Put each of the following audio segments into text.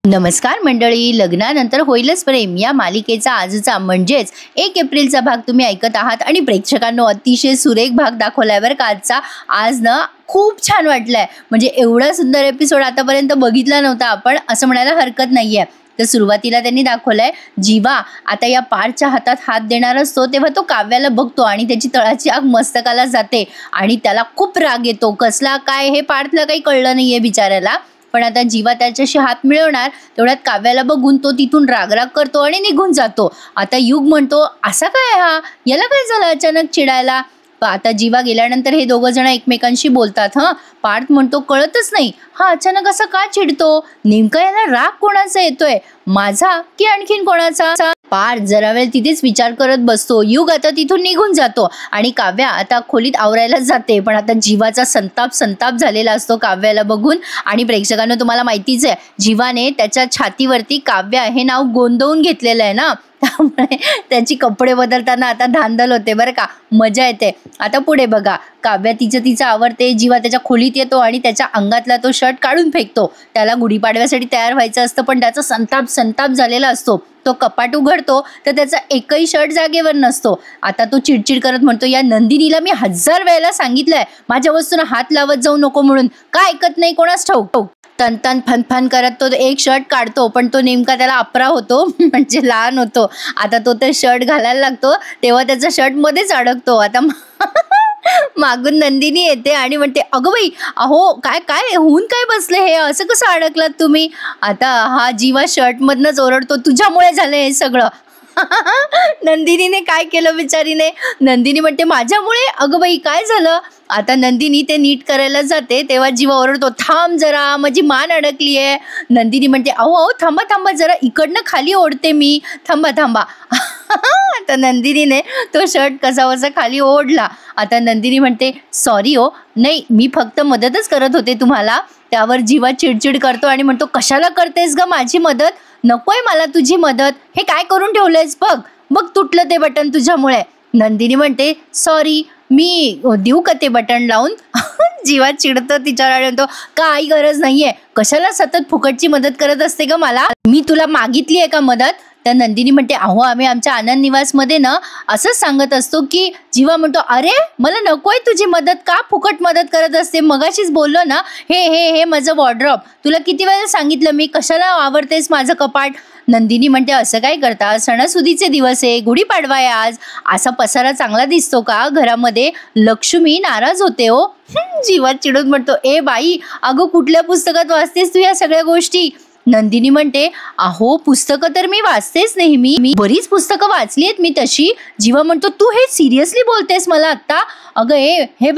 नमस्कार मंडळी, लग्नानंतर होईलच प्रेम या मालिकेचा आजचा म्हणजेच 1 एप्रिलचा भाग तुम्ही ऐकत आहात आणि प्रेक्षकांनो अतिशय सुरेख भाग दाखवल्यावर कालचा आज ना खूप छान वाटलंय. म्हणजे एवढा सुंदर एपिसोड आतापर्यंत बघितला नव्हता आपण असं म्हणायला हरकत नाहीये. तर सुरुवातीला त्यांनी दाखवलंय जीवा आता या पार्थच्या हातात हात देणार असतो तेव्हा तो काव्याला बघतो आणि त्याची तळाची आग मस्तकाला जाते आणि त्याला खूप राग येतो. कसला काय हे पार्थला काही कळलं नाहीये बिचाऱ्याला. पण आता जीवा त्याच्याशी हात मिळवणार तेवढ्यात काव्याला बघून तो तिथून रागराग करतो आणि निघून जातो. आता युग म्हणतो असा काय हा, याला काय झालं अचानक चिडायला. आता जीवा गेल्यानंतर हे दोघं जण एकमेकांशी बोलतात. पार्थ म्हणतो कळतच नाही हा अचानक असं का चिडतो, नेमका याला राग कोणाचा येतोय, माझा की आणखीन कोणाचा. पार्थ जरा वेळ तिथेच विचार करत बसतो. युग आता तिथून निघून जातो आणि काव्या आता खोलीत आवरायला जाते. पण आता जीवाचा संताप झालेला असतो काव्याला बघून. आणि प्रेक्षकांना तुम्हाला माहितीच आहे जीवाने त्याच्या छातीवरती काव्या हे नाव गोंदवून घेतलेलं आहे ना, त्यामुळे त्याची कपडे बदलताना आता धांदल होते बरं का, मजा येते. आता पुढे बघा, काव्या तिचं आवरते. जीवा त्याच्या खोलीत येतो आणि त्याच्या अंगातला तो शर्ट काढून फेकतो. त्याला गुढीपाडव्यासाठी तयार व्हायचं असतं पण त्याचा संताप झालेला असतो. तो कपाट उघडतो तर त्याचा एकही शर्ट जागेवर नसतो. आता तो चिडचिड करत म्हणतो या नंदिनीला मी 1000 वेळेला सांगितलंय माझ्या वस्तूंना हात लावत जाऊ नको म्हणून, का ऐकत नाही कोणास ठाऊक. तन फन करत तो एक शर्ट काढतो पण तो नेमका त्याला अपरा होतो म्हणजे लहान होतो. आता तो ते शर्ट घालायला लागतो तेव्हा त्याचा शर्ट मध्येच अडकतो. आता मागून नंदिनी येते आणि म्हणते अगं बाई अहो काय होऊन काय बसले, हे असं कसं अडकलात तुम्ही. आता हा जीवा शर्ट मधनच ओरडतो तुझ्यामुळे झालंय हे सगळं. नंदिनीने काय केलं बिचारीने. नंदिनी म्हणते माझ्यामुळे, अगं बाई काय झालं. आता नंदिनी ते नीट करायला जाते तेव्हा जीवा ओरडतो थांब जरा माझी मान अडकली आहे. नंदिनी म्हणते अहो थांबा जरा इकडनं खाली ओढते मी, थांबा. आता नंदिनीने तो शर्ट कसा खाली ओढला. आता नंदिनी म्हणते सॉरी हो, नाही मी फक्त मदतच करत होते तुम्हाला. त्यावर जीवा चिडचिड करतो आणि म्हणतो कशाला करतेस ग माझी मदत, नकोय मला तुझी मदत, हे काय करून ठेवलंयस बघ तुटलं ते बटन तुझ्यामुळे. नंदिनी म्हणते सॉरी, मी देऊ का ते बटन लावून. जीवा चिडतो तिच्यावर आणि म्हणतो काही गरज नाहीये, कशाला सतत फुकटची मदत करत असते ग मला, मी तुला मागितली आहे का मदत. तर नंदिनी म्हणते अहो आम्ही आमच्या आनंद निवासमध्ये ना असंच सांगत असतो की. जीवा म्हणतो अरे मला नकोय तुझी मदत, का फुकट मदत करत असते, मगाशीच बोललो ना हे माझं वॉर्डरोब, तुला किती वेळा सांगितलं मी, कशाला आवरतेस माझं कपाट. नंदिनी म्हणते असं काय करता, सणासुदीचे दिवस आहे, गुढीपाडवा आहे आज, असा पसारा चांगला दिसतो का घरामध्ये, लक्ष्मी नाराज होते हो. जीवा चिडून म्हणतो ए बाई अगं कुठल्या पुस्तकात वाचतेस तू या सगळ्या गोष्टी. नंदिनी म्हणते अहो पुस्तकं तर मी वाचतेच नेहमी, मी बरीच पुस्तकं वाचली आहेत मी तशी. जीवा म्हणतो तू हे सिरियसली बोलतेस मला आत्ता. अगं हे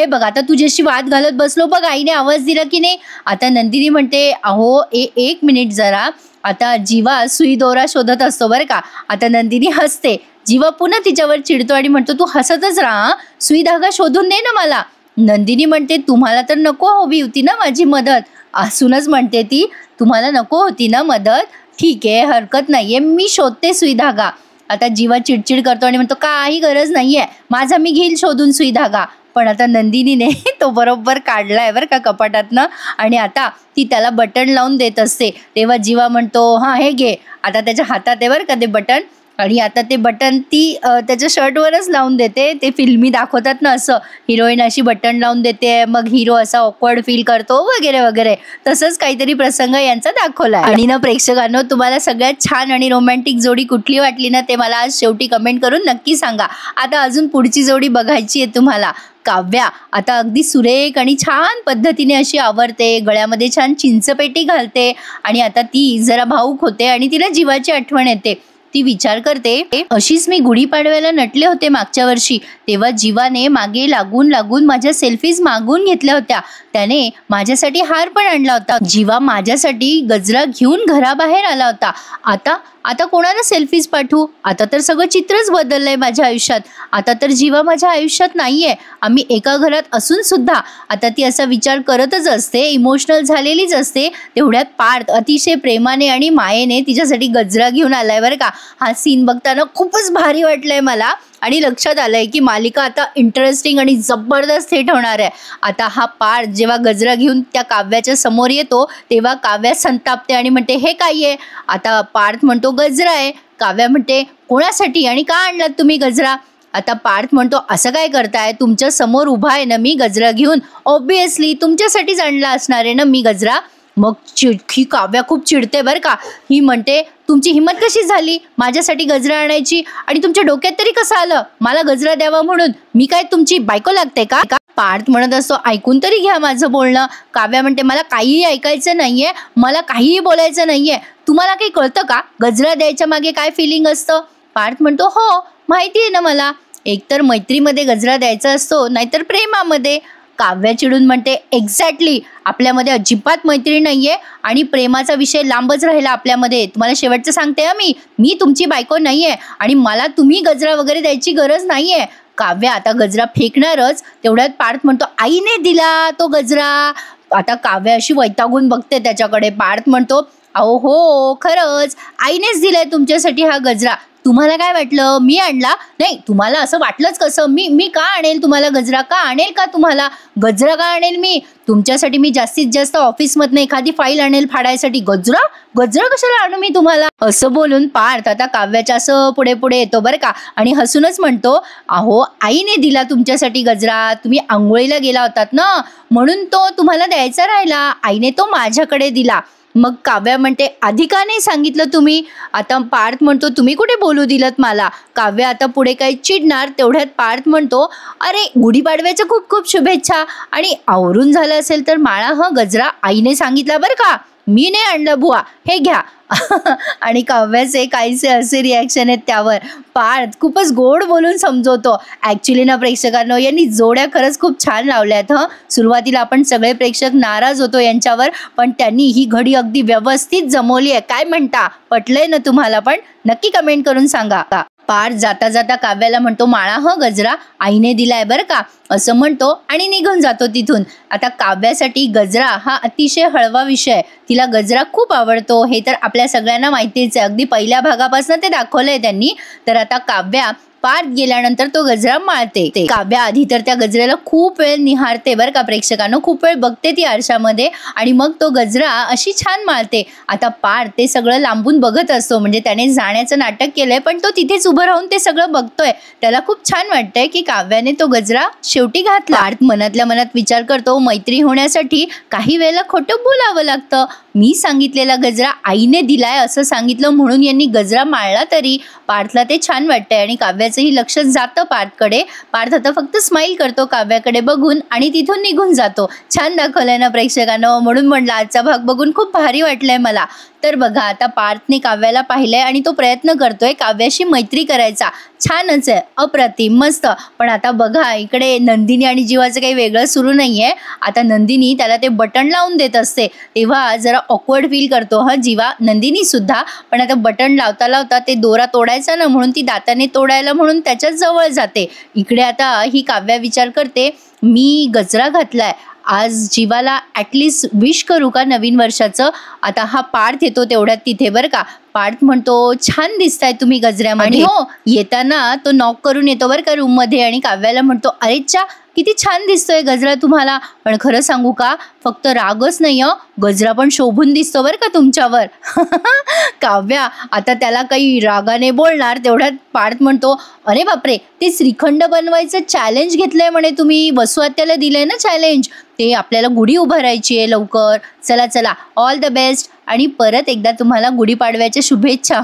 बघ आता तुझ्याशी वाद घालत बसलो बघ, आईने आवाज दिला की नाही. आता नंदिनी म्हणते अहो एक मिनिट जरा. आता जीवा सुई दोरा शोधत असतो बरं का. आता नंदिनी हसते. जीवा पुन्हा तिच्यावर चिडतो आणि म्हणतो तू हसतच राहा, सुई धागा शोधून दे ना मला. नंदिनी म्हणते तुम्हाला तर नको हवी होती ना माझी मदत. असूनच म्हणते ती तुम्हाला नको होती ना मदत, ठीक आहे हरकत नाहीये मी शोधते सुई धागा. आता जीवा चिडचिड करतो आणि म्हणतो काही गरज नाहीये, माझा मी घेईल शोधून सुई धागा. पण आता नंदिनीने तो बरोबर काढलाय बरं का कपाटातनं आणि आता ती त्याला बटन लावून देत असते. तेव्हा जीवा म्हणतो हा हे घे. आता त्याच्या हातात आहे बरं का ते बटन आणि आता ते बटन ती त्याच्या शर्टवरच लावून देते. ते फिल्मी दाखवतात ना असं, हिरोईन अशी बटन लावून देते मग हिरो असा ऑकवर्ड फील करतो वगैरे तसंच काहीतरी प्रसंग यांचा दाखवला. आणि ना प्रेक्षकांनो तुम्हाला सगळ्यात छान आणि रोमॅन्टिक जोडी कुठली वाटली ना ते मला आज शेवटी कमेंट करून नक्की सांगा. आता अजून पुढची जोडी बघायची आहे तुम्हाला. काव्या आता अगदी सुरेख आणि छान पद्धतीने अशी आवरते, गळ्यामध्ये छान चिंचपेटी घालते आणि आता ती जरा भावूक होते आणि तिला जीवाची आठवण येते. ती विचार करते अशीच मी गुढीपाडव्याला नटले होते मागच्या वर्षी, तेव्हा जीवाने मागे लागून माझ्या सेल्फीज मागून घेतल्या होत्या, त्याने माझ्यासाठी हार पण आणला होता, जीवा माझ्यासाठी गजरा घेऊन घराबाहेर आला होता. आता कोणाला सेल्फीज पाठवू, आता तर सगळं चित्रच बदललंय माझ्या आयुष्यात, आता तर जीवा माझ्या आयुष्यात नाहीये, आम्ही एका घरात असून सुद्धा. आता ती असा विचार करतच असते, इमोशनल झालेलीच असते. तेवढ्यात पार्थ अतिशय प्रेमाने आणि मायेने तिच्यासाठी गजरा घेऊन आलाय बरं का. हा सीन बघताना खूपच भारी वाटलंय मला आणि लक्षात आलंय की मालिका आता इंटरेस्टिंग आणि जबरदस्त हिट होणार आहे. आता हा पार्थ जेव्हा गजरा घेऊन त्या काव्याच्या समोर येतो तेव्हा काव्या संतापते आणि म्हणते हे काय आहे. आता पार्थ म्हणतो गजरा आहे. काव्या म्हणते कोणासाठी आणि का आणलात तुम्ही गजरा. आता पार्थ म्हणतो असं काय करताय, तुमच्या समोर उभा आहे ना मी गजरा घेऊन, ऑब्विसली तुमच्यासाठीच आणला असणार आहे ना मी गजरा. मग ही काव्या खूप चिडते बरं का. ही म्हणते तुमची हिंमत कशी झाली माझ्यासाठी गजरा आणायची आणि तुमच्या डोक्यात तरी कसं आलं मला गजरा द्यावा म्हणून, मी काय तुमची बायको लागते का. पार्थ म्हणत असतो ऐकून तरी घ्या माझं बोलणं. काव्या म्हणते मला काहीही ऐकायचं नाहीये, मला काहीही बोलायचं नाहीये, तुम्हाला काही कळतं का गजरा द्यायच्या मागे काय फिलिंग असतं. पार्थ म्हणतो हो माहिती आहे ना मला, एकतर मैत्रीमध्ये गजरा द्यायचा असतो नाहीतर प्रेमामध्ये. काव्या चिडून म्हणते एक्झॅक्टली, आपल्यामध्ये अजिबात मैत्री नाहीये आणि प्रेमाचा विषय लांबच राहिला आपल्यामध्ये. तुम्हाला शेवटचं सांगते मी तुमची बायको नाहीये आणि मला तुम्ही गजरा वगैरे द्यायची गरज नाहीये. काव्या आता गजरा फेकणारच तेवढ्यात पार्थ म्हणतो आईने दिला तो गजरा. आता काव्या अशी वैतागून बघते त्याच्याकडे. पार्थ म्हणतो अहो हो खरंच आईनेच दिलाय तुमच्यासाठी हा गजरा. तुम्हाला काय वाटलं मी आणला नाही, तुम्हाला असं वाटलंच कसं, मी का आणेल तुम्हाला गजरा, का आणेल का तुम्हाला गजरा, का आणेल मी तुमच्यासाठी. मी जास्तीत जास्त ऑफिसमधनं एखादी फाईल आणेल फाडायसाठी, गजरा कशाला आणू मी तुम्हाला. असं बोलून पार्थ आता काव्याच्या असं पुढे पुढे येतो बरं का आणि हसूनच म्हणतो अहो आईने दिला तुमच्यासाठी गजरा, तुम्ही आंघोळीला गेला होतात ना म्हणून तो तुम्हाला द्यायचा राहिला, आईने तो माझ्याकडे दिला. मग काव्या म्हणते आधी का नाही सांगितलं तुम्ही. आता पार्थ म्हणतो तुम्ही कुठे बोलू दिलत मला. काव्या आता पुढे काही चिडणार तेवढ्यात पार्थ म्हणतो अरे गुढीपाडव्याच्या खूप खूप शुभेच्छा आणि आवरून झालं असेल तर माळा गजरा आईने सांगितला बरं का, मी नाही आणलं बुवा, हे घ्या. आणि काव्याचे काहीसे असे रिॲक्शन आहेत त्यावर. पार्थ खूपच गोड बोलून समजवतो. ॲक्च्युली ना प्रेक्षकांनो यांनी जोड्या खरंच खूप छान लावल्यात. सुरुवातीला आपण सगळे प्रेक्षक नाराज होतो यांच्यावर, पण त्यांनी ही घडी अगदी व्यवस्थित जमवली आहे. काय म्हणता, पटलंय ना तुम्हाला? पण नक्की कमेंट करून सांगा. पार्थ जाता जाता काव्याला म्हणतो माळा गजरा आईने दिलाय बरं का असं म्हणतो आणि निघून जातो तिथून. आता काव्यासाठी गजरा हा अतिशय हळवा विषय, तिला गजरा खूप आवडतो हे तर आपल्या सगळ्यांना माहितीच आहे. अगदी पहिल्या भागापासून ते दाखवलंय त्यांनी. तर आता काव्या पार्थ गेल्यानंतर तो गजरा माळते. काव्या आधी तर त्या गजऱ्याला खूप वेळ निहारते बरं का प्रेक्षकांनो, खूप वेळ बघते ती आरशामध्ये आणि मग तो गजरा अशी छान माळते. आता पार्थ ते सगळं लांबून बघत असतो, म्हणजे त्याने जाण्याचं नाटक केलंय पण तो तिथेच उभं राहून ते सगळं बघतोय. त्याला खूप छान वाटतंय की काव्याने तो गजरा शेवटी घातला. पार्थ मनातल्या मनात विचार करतो मैत्री होण्यासाठी काही वेळेला खोटं बोलावं लागतं. मी सांगितलेला गजरा आईने दिलाय असं सांगितलं म्हणून यांनी गजरा माळला तरी. पार्थला ते छान वाटतंय आणि काव्याचंही लक्ष जातं पार्थकडे. पार्थ आता फक्त स्माईल करतो काव्याकडे बघून आणि तिथून निघून जातो. छान दाखवलंय ना प्रेक्षकांनो, म्हणून म्हणलं आजचा भाग बघून खूप भारी वाटलंय मला. तर बघा आता पार्थने काव्याला पाहिलंय आणि तो प्रयत्न करतोय काव्याशी मैत्री करायचा. छानच आहे, अप्रतिम, मस्त. पण आता बघा इकडे नंदिनी आणि जीवाचं काही वेगळं सुरू नाहीये. आता नंदिनी त्याला ते बटन लावून देत असते तेव्हा जरा ऑकवर्ड फील करतो जीवा, नंदिनी सुद्धा. पण आता बटन लावता लावता ते दोरा तोडायचा ना म्हणून ती दाताने तोडायला म्हणून त्याच्या जवळ जाते. इकडे आता ही काव्या विचार करते मी गजरा घातलाय, आज जीवाला ॲटलिस्ट विश करू का नवीन वर्षाचं. आता हा पार्थ येतो तेवढ्यात तिथे बरं का. पार्थ म्हणतो छान दिसताय तुम्ही गजऱ्यामध्ये. हो, येताना तो नॉक करून येतो बरं का रूममध्ये आणि काव्याला म्हणतो अरे चा किती छान दिसतोय गजरा तुम्हाला. पण खरं सांगू का, फक्त रागच नाही गजरा पण शोभून दिसतो बरं का तुमच्यावर. काव्या आता त्याला काही रागाने बोलणार तेवढ्यात पार्थ म्हणतो अरे बापरे, ते श्रीखंड बनवायचं चॅलेंज घेतलंय म्हणे तुम्ही, वसुआत्याला दिलंय ना चॅलेंज, ते आपल्याला गुढी उभारायची आहे लवकर. चला चला, ऑल द बेस्ट आणि परत एकदा तुम्हाला गुढीपाडव्याच्या शुभेच्छा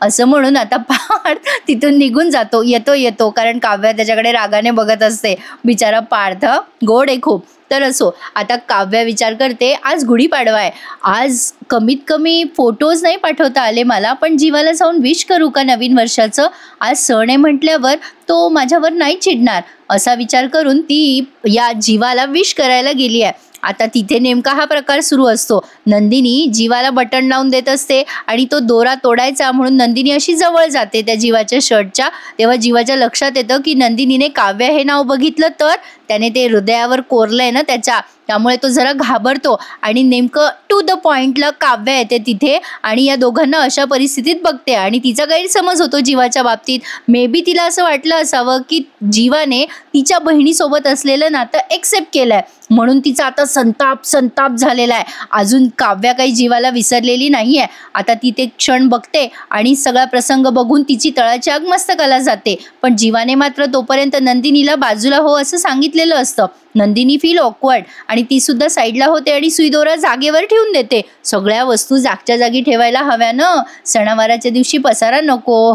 असं म्हणून आता पार्थ तिथून निघून जातो. येतो कारण काव्या त्याच्याकडे रागाने बघत असते. बिचारा पार्थ गोड आहे खूप. तर असो, आता काव्या विचार करते आज गुढीपाडवा आहे, आज कमीत कमी फोटोज नाही पाठवता आले मला, पण जीवाला जाऊन विश करू का नवीन वर्षाचं. आज सण आहे म्हटल्यावर तो माझ्यावर नाही चिडणार असा विचार करून ती या जीवाला विश करायला गेली आहे. आता तिथे नेमका हा प्रकार सुरू असतो. नंदिनी जीवाला बटन लावून देत असते आणि तो दोरा तोडायचा म्हणून नंदिनी अशी जवळ जाते त्या जीवाच्या शर्टच्या. तेव्हा जीवाच्या लक्षात येतं की नंदिनीने काव्या हे नाव बघितलं तर त्याने ते हृदयावर कोरलंय ना त्याच्या, त्यामुळे तो जरा घाबरतो आणि नेमकं टू द पॉइंटला काव्या येते तिथे आणि या दोघांना अशा परिस्थितीत बघते आणि तिचा गैरसमज होतो जीवाच्या बाबतीत. मे बी तिला असं वाटलं असावं की जीवाने तिच्या बहिणीसोबत असलेलं नातं एक्सेप्ट केलंय, म्हणून तिचा आता संताप झालेला आहे. अजून काव्या काही जीवाला विसरलेली नाहीये. आता ती ते क्षण बघते आणि सगळा प्रसंग बघून तिची तळाची आग मस्तकाला जाते. पण जीवाने मात्र तोपर्यंत नंदिनीला बाजूला हो असं सांगितलेलं असतं. नंदिनी फील ऑकवर्ड आणि ती सुद्धा साईडला होते आणि सुईदोरा जागेवर ठेवून देते. सगळ्या वस्तू जागच्या जागी ठेवायला हव्या ना, सणावाराच्या दिवशी पसारा नको.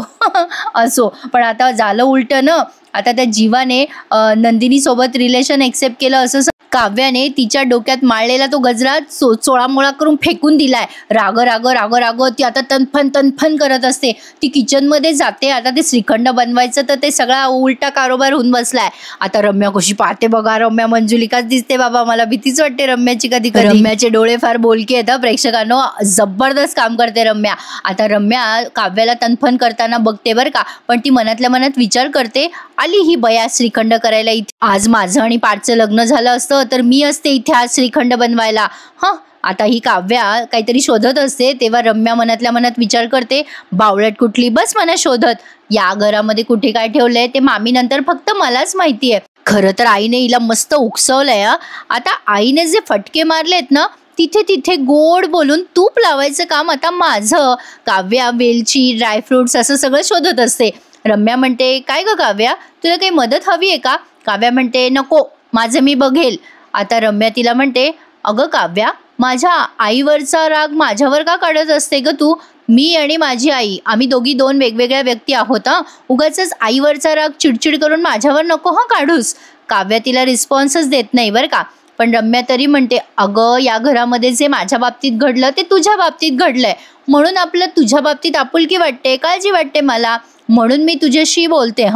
असो, पण आता झालं उलट ना. आता त्या जीवाने नंदिनी सोबत रिलेशन एक्सेप्ट केलं असं काव्याने तिच्या डोक्यात माळलेला तो गजरा चोळामोळा करून फेकून दिलाय. राग ती आता तनफन करत असते. ती किचनमध्ये जाते. आता ते श्रीखंड बनवायचं तर ते सगळा उलटा कारोबार होऊन बसलाय. आता रम्या कशी पाहते बघा. रम्या मंजुलिकाच दिसते बाबा. मला भीतीच वाटते रम्याची कधी. रम्याचे डोळे फार बोलके आहेत प्रेक्षकांनो. जबरदस्त काम करते रम्या. आता रम्या काव्याला तनफन करताना बघते बरं का, पण ती मनातल्या मनात विचार करते, आली ही बया श्रीखंड करायला इथे. आज माझं आणि पाठचं लग्न झालं असतं तर मी असते इथे आज श्रीखंड बनवायला. आता ही काव्या काहीतरी शोधत असते तेव्हा रम्या मनातल्या मनात विचार करते, बावळट कुठली बस मला शोधत. या घरामध्ये कुठे काय ठेवलंय ते मामी नंतर फक्त मलाच माहितीये. खरं तर आईने हिला मस्त उकसवलंय. आता आईने जे फटके मारलेत ना तिथे गोड बोलून तूप लावायचं काम आता माझं. काव्या वेलची ड्रायफ्रुट्स असं सगळं शोधत असते. रम्या म्हणते, काय ग काव्या, तुला काही मदत हवी आहे का? काव्या म्हणते, नको, माझं मी बघेल. आता रम्या तिला म्हणते, अगं काव्या, माझ्या आईवरचा राग माझ्यावर का काढत असते ग तू? मी आणि माझी आई आम्ही दोघी दोन वेगवेगळ्या व्यक्ती आहोत. उगाच आईवरचा राग चिडचिड करून माझ्यावर नको काढूस. काव्या तिला रिस्पॉन्सच देत नाही बरं का. पण रम्या तरी म्हणते, अगं या घरामध्ये जे माझ्या बाबतीत घडलं ते तुझ्या बाबतीत घडलंय, म्हणून आपलं तुझ्या बाबतीत आपुलकी वाटते, काळजी वाटते मला, म्हणून मी तुझ्याशी बोलते.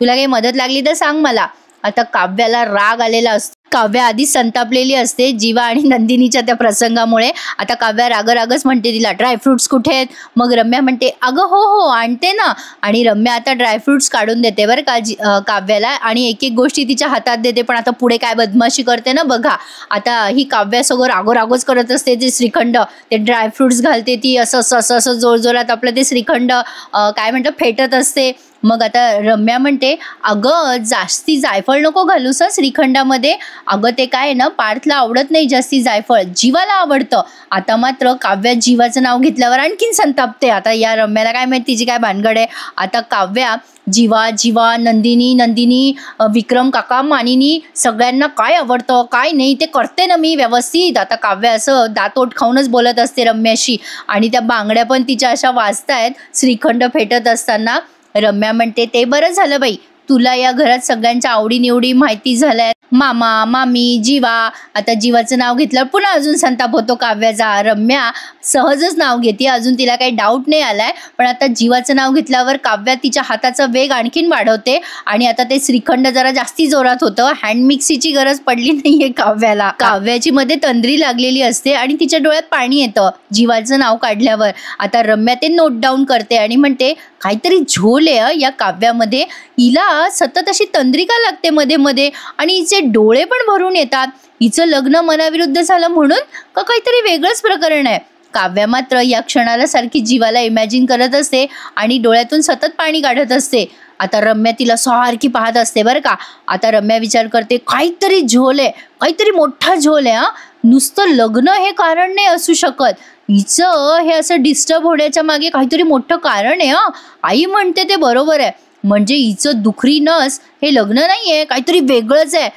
तुला काही मदत लागली तर सांग मला. आता काव्याला राग आलेला असतो. काव्या आधी संतापलेली असते जीवा आणि नंदिनीच्या त्या प्रसंगामुळे. आता काव्या रागच म्हणते तिला, ड्रायफ्रुट्स कुठे आहेत? मग रम्या म्हणते, अगं हो आणते ना. आणि रम्या आता ड्रायफ्रुट्स काढून देते बरं का काव्याला आणि एक गोष्टी तिच्या हातात देते. पण आता पुढे काय बदमाशी करते ना बघा. आता ही काव्यासोबत रागोच करत असते. ते श्रीखंड ते ड्रायफ्रुट्स घालते ती असं जोरजोरात आपलं ते श्रीखंड काय म्हणतात फेटत असते. मग आता रम्या म्हणते, अगं जास्ती जायफळ नको घालूस श्रीखंडामध्ये. अगं ते काय ना पार्थला आवडत नाही जास्ती जायफळ, जीवाला आवडतं. आता मात्र काव्या जीवाचं नाव घेतल्यावर आणखीन संतापते. आता या रम्याला काय माहिती तिची काय भानगड आहे. आता काव्या जीवा नंदिनी विक्रम काका मानिनी सगळ्यांना काय आवडतं काय नाही ते करते ना मी व्यवस्थित. आता काव्या असं दातोट खाऊनच बोलत असते रम्याशी आणि त्या बांगड्या पण तिच्या अशा वाजतायत श्रीखंड फेटत असताना. रम्या म्हणते, ते बरं झालं बाई, तुला या घरात सगळ्यांच्या आवडीनिवडी माहिती झाल्यात. मामा मामी जीवा. आता जीवाचं नाव घेतलं पुन्हा अजून संताप होतो काव्याचा. रम्या सहजच नाव घेते, अजून तिला काही डाऊट नाही आलाय. पण आता जीवाचं नाव घेतल्यावर काव्या तिच्या हाताचा वेग आणखीन वाढवते आणि आता ते श्रीखंड जरा जास्ती जोरात होतं. हँड मिक्सीची गरज पडली नाहीये काव्याला. काव्याची मध्ये तंद्री लागलेली असते आणि तिच्या डोळ्यात पाणी येतं जीवाचं नाव काढल्यावर. आता रम्या ते नोट डाऊन करते आणि म्हणते, काहीतरी झोल आहे या काव्यामध्ये. हिला सतत अशी तंद्रिका लागते मध्ये मध्ये आणि हिचे डोळे पण भरून येतात. हिचं लग्न मनाविरुद्ध झालं म्हणून का काहीतरी वेगळंच प्रकरण आहे. काव्या मात्र या क्षणाला सारखी जीवाला इमॅजिन करत असते आणि डोळ्यातून सतत पाणी काढत असते. आता रम्या तिला सारखी पाहत असते बरं का. आता रम्या विचार करते, काहीतरी झोल आहे, काहीतरी मोठा झोल आहे. नुसतं लग्न हे कारण नाही असू शकत. हिचं हे असं डिस्टर्ब होण्याच्या मागे काहीतरी मोठं कारण आहे. आई म्हणते ते बरोबर आहे. म्हणजे हिचं दुखरी नस हे लग्न नाहीये, काहीतरी वेगळंच आहे.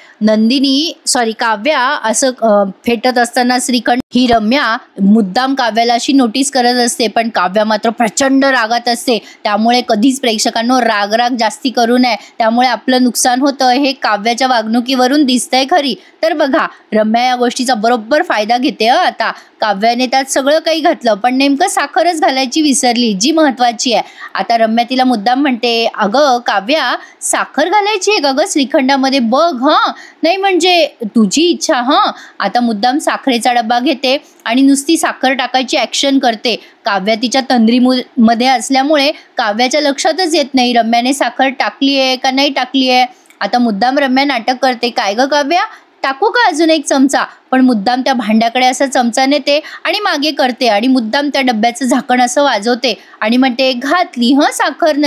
काव्या असं फेटत असताना श्रीखंड ही रम्या मुद्दाम काव्याला अशी नोटीस करत असते. पण काव्या मात्र प्रचंड रागात असते. त्यामुळे कधीच प्रेक्षकांनो राग जास्ती करू नये. त्यामुळे आपलं नुकसान होतं हे काव्याच्या वागणुकीवरून दिसतंय खरी. तर बघा रम्या या गोष्टीचा बरोबर फायदा घेते. आता काव्याने त्यात सगळं काही घातलं पण नेमकं साखरच घालायची विसरली, जी महत्वाची आहे. आता रम्या तिला मुद्दाम म्हणते, अगं काव्या साखर घालायची आहे का ग श्रीखंडामध्ये? बघ नाही म्हणजे तुझी इच्छा. आता मुद्दाम साखरेचा डब्बा घेते आणि नुसती साखर टाकायची ऍक्शन करते. काव्या तिच्या तंद्रीमध्ये असल्यामुळे काव्याच्या लक्षातच येत नाही रम्याने साखर टाकली आहे का नाही टाकली आहे. आता मुद्दाम रम्या नाटक करते, काय ग काव्या टाकू का अजून एक चमचा, पण मुद्दाम त्या भांड्याकडे असा चमचा नेते आणि मागे करते आणि मुद्दाम त्या डब्याचं झाकण असं वाजवते आणि म्हणते, घातली साखर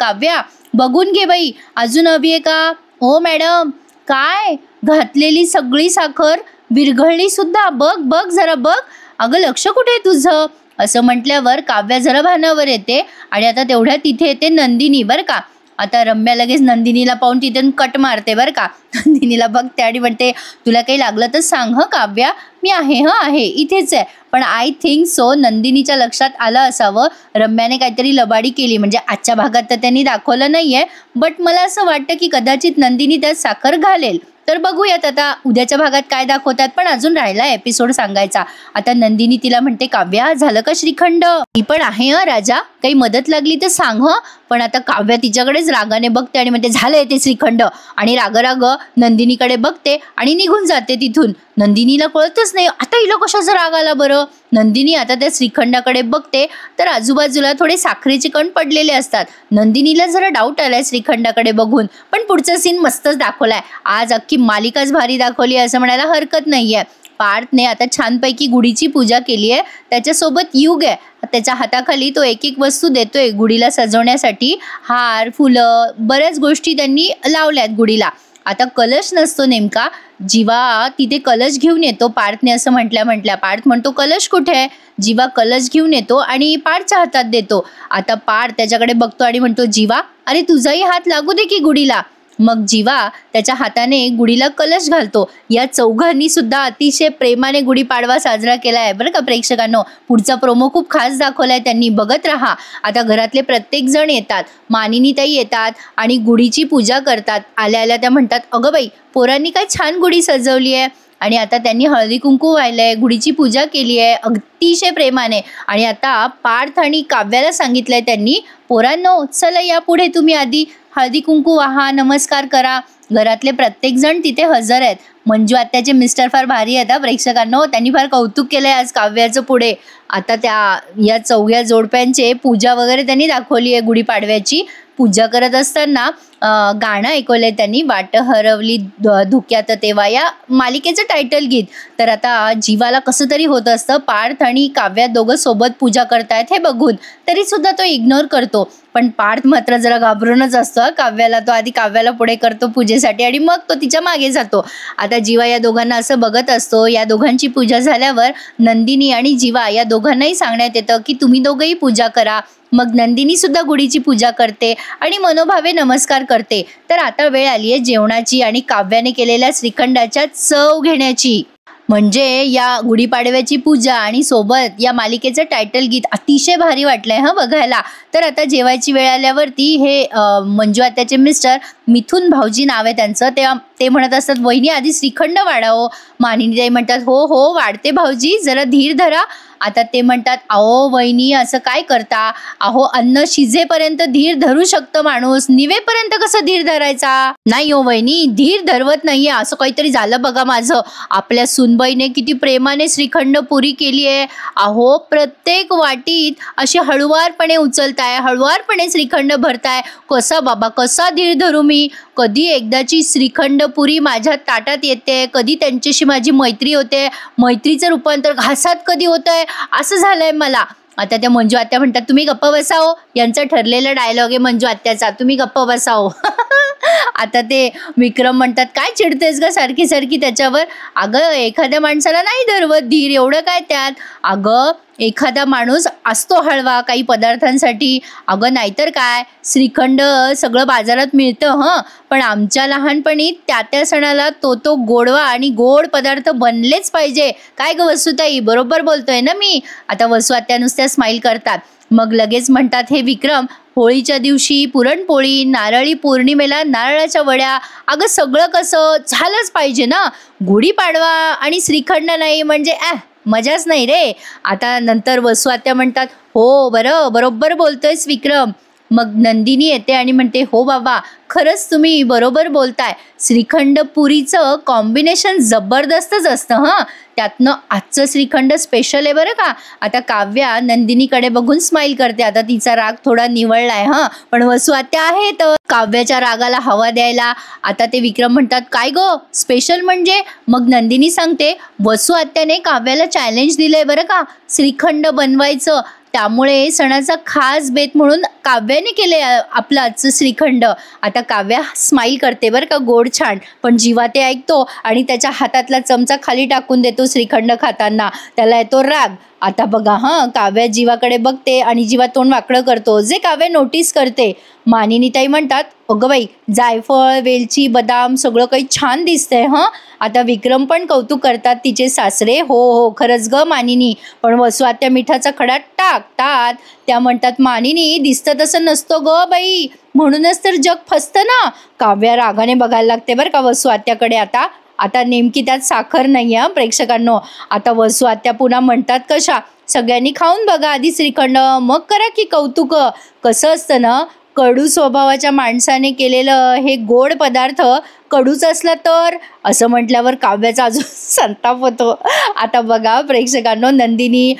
काव्या, बघून घे बाई, अजून हवी आहे का? हो मॅडम. काय घातलेली सगळी साखर विरघळली सुद्धा, बघ बघ जरा बघ, अगं लक्ष कुठे आहे तुझं? असं म्हटल्यावर काव्या जरा भानावर येते आणि आता तेवढ्या तिथे येते नंदिनी बरं का. आता रम्या लगेच नंदिनीला पाहून तिथून कट मारते बरं का. नंदिनीला बघते आणि म्हणते, तुला काही लागलं तर सांग काव्या, मी आहे इथेच आहे. पण आय थिंक सो नंदिनीच्या लक्षात आलं असावं रम्याने काहीतरी लबाडी केली, म्हणजे आजच्या भागात तर त्यांनी दाखवलं नाहीये, बट मला असं वाटतं की कदाचित नंदिनी त्यात साखर घालेल. तर बघूयात आता उद्याच्या भागात काय दाखवतात. पण अजून राहिला एपिसोड सांगायचा. आता नंदिनी तिला म्हणते, काव्या झालं का श्रीखंड? मी पण आहे राजा, काही मदत लागली तर सांग. पण आता काव्या तिच्याकडेच रागाने बघते आणि म्हणते, झालंय ते श्रीखंड, आणि राग नंदिनीकडे बघते आणि निघून जाते तिथून. नंदिनीला कळतच नाही आता हिला कशाचा राग आला बरं. नंदिनी आता त्या श्रीखंडाकडे बघते तर आजूबाजूला थोडे साखरेचे कण पडलेले असतात. नंदिनीला जरा डाऊट आलाय श्रीखंडाकडे बघून, पण पुढचा सीन मस्तच दाखवलाय. आज अख्खी मालिकाच भारी दाखवली असं म्हणायला हरकत नाहीये. पार्थने आता छानपैकी गुढीची पूजा केली आहे. त्याच्यासोबत युग आहे, त्याच्या हाताखाली तो एक एक वस्तू देतोय गुढीला सजवण्यासाठी. हार, फुलं, बऱ्याच गोष्टी त्यांनी लावल्यात गुढीला. आता कलश नसतो नेमका, जीवा तिथे कलश घेऊन येतो पार्थने असं म्हटल्या. पार्थ म्हणतो, कलश कुठे आहे? जीवा कलश घेऊन येतो आणि पार्थच्या हातात देतो. आता पार्थ त्याच्याकडे बघतो आणि म्हणतो, जीवा अरे तुझाही हात लागू दे की गुढीला. मग जीवा त्याच्या हाताने गुढीला कलश घालतो. या चौघांनी सुद्धा अतिशय प्रेमाने गुढीपाडवा साजरा केलाय बरं का प्रेक्षकांनो. पुढचा प्रोमो खूप खास दाखवलाय त्यांनी, बघत राहा. आता घरातले प्रत्येक जण येतात, मानिनीताई येतात आणि गुढीची पूजा करतात. आल्या त्या म्हणतात, अगं बाई पोरांनी काय छान गुढी सजवली आहे. आणि आता त्यांनी हळदी कुंकू वाहिलंय, गुढीची पूजा केली आहे अतिशय प्रेमाने. आणि आता पार्थ आणि काव्याला सांगितलंय त्यांनी, पोरांनो चला या पुढे तुम्ही आधी हळदी कुंकू वाहा, नमस्कार करा. घरातले प्रत्येक जण तिथे हजर आहेत. मंजू आत्याचे मिस्टर फार भारी आहेत प्रेक्षकांनो, त्यांनी फार कौतुक केलंय आज काव्याचं पुढे. आता या चौघ्या जोडप्यांचे पूजा वगैरे त्यांनी दाखवली आहे. गुढीपाडव्याची पूजा करत असताना गाणं ऐकवलंय त्यांनी, वाट हरवली धुक्यात तेव्हा, या मालिकेचं टायटल गीत. तर आता जीवाला कसं तरी होत असतं, पार्थ आणि काव्या दोघं सोबत पूजा करतायत हे बघून, तरी सुद्धा तो इग्नोर करतो. पण पार्थ मात्र जरा घाबरूनच असतो काव्याला. तो आधी काव्याला पुढे करतो पूजेसाठी आणि मग तो तिच्या मागे जातो. आता जीवा या दोघांना असं बघत असतो. या दोघांची पूजा झाल्यावर नंदिनी आणि जीवा या दोघांनाही सांगण्यात येतं की तुम्ही दोघंही पूजा करा. मग नंदिनी सुद्धा गुढीची पूजा करते आणि मनोभावे नमस्कार करते. तर आता वेळ आली आहे जेवणाची आणि काव्याने केलेल्या श्रीखंडाच्या चव घेण्याची. म्हणजे या गुढीपाडव्याची पूजा आणि सोबत या मालिकेचं टायटल गीत अतिशय भारी वाटलंय बघायला. तर आता जेवायची वेळ आल्यावरती हे मंजू आत्याचे मिस्टर मिथुन भाऊजी नाव आहे त्यांचं, ते म्हणत असतात, वहिनी आधी श्रीखंड वाढावं. मानिनीताई म्हणतात, हो वाढते भाऊजी, जरा धीर धरा. आता ते म्हणतात, अहो वहिनी असं काय करता, अहो अन्न शिजेपर्यंत धीर धरू शकतं माणूस, निवेपर्यंत कसं धीर धरायचा? नाही हो वहिनी, धीर धरवत नाहीये, असं काहीतरी झालं बघा माझं. आपल्या सुनबाईने किती प्रेमाने श्रीखंड पुरी केली आहे. अहो प्रत्येक वाटीत अशी हळुवारपणे उचलताय, हळुवारपणे श्रीखंड भरताय. कसा बाबा, कसा धीर धरू मी? कधी एकदाची श्रीखंड पुरी माझ्या ताटात येते, कधी त्यांच्याशी माझी मैत्री होते, मैत्रीचं रूपांतर घासात कधी होतंय, असं झालंय मला. आता त्या मंजू आत्या म्हणतात, तुम्ही गप्प बसाओ. यांचा ठरलेला डायलॉग आहे मंजू आत्याचा, तुम्ही गप्प बसाओ. आता ते विक्रम म्हणतात, काय चिडतेस ग सारखी सारखी त्याच्यावर? अगं एखाद्या माणसाला नाही धरवत धीर, एवढं काय त्यात? अगं एखादा माणूस असतो हळवा काही पदार्थांसाठी, अगं नाहीतर काय, श्रीखंड सगळं बाजारात मिळतं पण आमच्या लहानपणी त्या सणाला तो गोडवा आणि गोड पदार्थ बनलेच पाहिजे. काय ग वसुताई, बरोबर बोलतोय ना मी? आता वसु आत्या नुसत्या स्माईल करतात. मग लगेच म्हणतात, हे विक्रम, होळीच्या दिवशी पुरणपोळी, नारळी पौर्णिमेला नारळाच्या वड्या, अगं सगळं कसं झालंच पाहिजे ना. गुढीपाडवा आणि श्रीखंड नाही म्हणजे मजाच नाही रे. आता नंतर वसु आत्या म्हणतात, हो बरोबर बोलतोयस विक्रम, मग नंदिनी येते आणि म्हणते, हो बाबा, खरंच तुम्ही बरोबर बोलताय. श्रीखंड पुरीचं कॉम्बिनेशन जबरदस्तच असतं हं. त्यातनं आजचं श्रीखंड स्पेशल आहे बरं का. आता काव्या नंदिनीकडे बघून स्माईल करते. आता तिचा राग थोडा निवळलाय हं. पण वसू आत्या आहेत काव्याच्या रागाला हवा द्यायला. आता ते विक्रम म्हणतात, काय गो स्पेशल म्हणजे? मग नंदिनी सांगते, वसू आत्याने काव्याला चॅलेंज दिलंय बरं का श्रीखंड बनवायचं. त्यामुळे सणाचा खास बेत म्हणून काव्याने केले आपलं आजचं श्रीखंड. आता काव्या स्माईल करते बरं का, गोड छान. पण जीवा ते ऐकतो आणि त्याच्या हातातला चमचा खाली टाकून देतो श्रीखंड खाताना. त्याला येतो राग. आता बघा हं, काव्या जीवाकडे बघते आणि जीवा तोंड वाकडं करतो, जे काव्या नोटीस करते. मानिनीताई म्हणतात, अगं बाई, जायफळ, वेलची, बदाम सगळं काही छान दिसतंय हं. आता विक्रम पण कौतुक करतात तिचे सासरे, हो हो खरंच ग मानिनी. पण वसू आत्या मिठाचा खडा टाकतात. त्या म्हणतात, मानिनी दिसतं तसं नसतं ग बाई, म्हणूनच तर जग फसतं ना. काव्या रागाने बघायला लागते बरं का वसू आत्याकडे. आता नेमकी त्यात साखर नाही आहे प्रेक्षकांनो. आता वसू आत्या पुन्हा म्हणतात, कशा सगळ्यांनी खाऊन बघा आधी श्रीखंड, मग करा की कौतुक. कसं असतं ना, कडू स्वभावाच्या माणसाने केलेलं हे गोड पदार्थ कडूच असला तर, असं म्हटल्यावर काव्याचा अजून संताप होतो. आता बघा प्रेक्षकांनो, नंदिनी,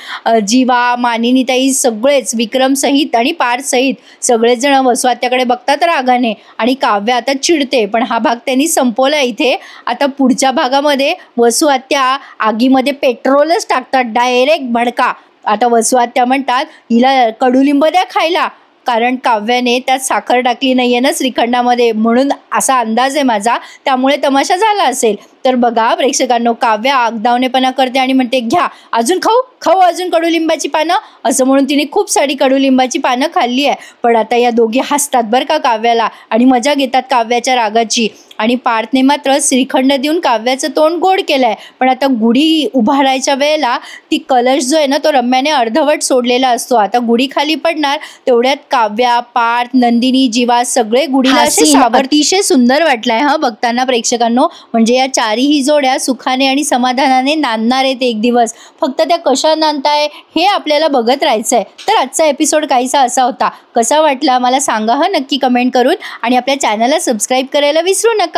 जीवा, मानिनीताई सगळेच विक्रम सहित आणि पार्थ सहित सगळेच जण वसू आत्याकडे बघतात रागाने आणि काव्या आता चिडते. पण हा भाग त्यांनी संपवला इथे. आता पुढच्या भागामध्ये वसू आत्या आगीमध्ये पेट्रोलच टाकतात, डायरेक्ट भडका. आता वसू आत्या म्हणतात, हिला कडुलिंब द्या खायला, कारण काव्याने त्यात साखर टाकली नाहीये ना श्रीखंडामध्ये, म्हणून असा अंदाज आहे माझा. त्यामुळे तमाशा झाला असेल. तर बघा प्रेक्षकांनो, काव्या आगदावणेपणा करते आणि म्हणते, घ्या अजून खाऊ अजून कडुलिंबाची पानं, असं म्हणून तिने खूप सारी कडुलिंबाची पानं खाल्ली आहे. पण आता या दोघी हसतात बरं का काव्याला आणि मजा घेतात काव्याच्या रागाची. आणि पार्थने मात्र श्रीखंड देऊन काव्याचं तोंड गोड केलंय. पण आता गुढी उभारायच्या वेळेला ती कलश जो आहे ना, तो रम्याने अर्धवट सोडलेला असतो. आता गुढी खाली पडणार तेवढ्यात काव्या, पार्थ, नंदिनी, जीवा सगळे गुढीला असे अतिशय सुंदर वाटलाय हा बघताना प्रेक्षकांनो. म्हणजे या चारही जोड्या सुखाने आणि समाधानाने नांदणार आहेत एक दिवस. फक्त त्या कशा नांदताय हे आपल्याला बघत राहायचंय. तर आजचा एपिसोड काहीसा असा होता. कसा वाटला मला सांगा हा नक्की कमेंट करून. आणि आपल्या चॅनलला सबस्क्राईब करायला विसरू नका.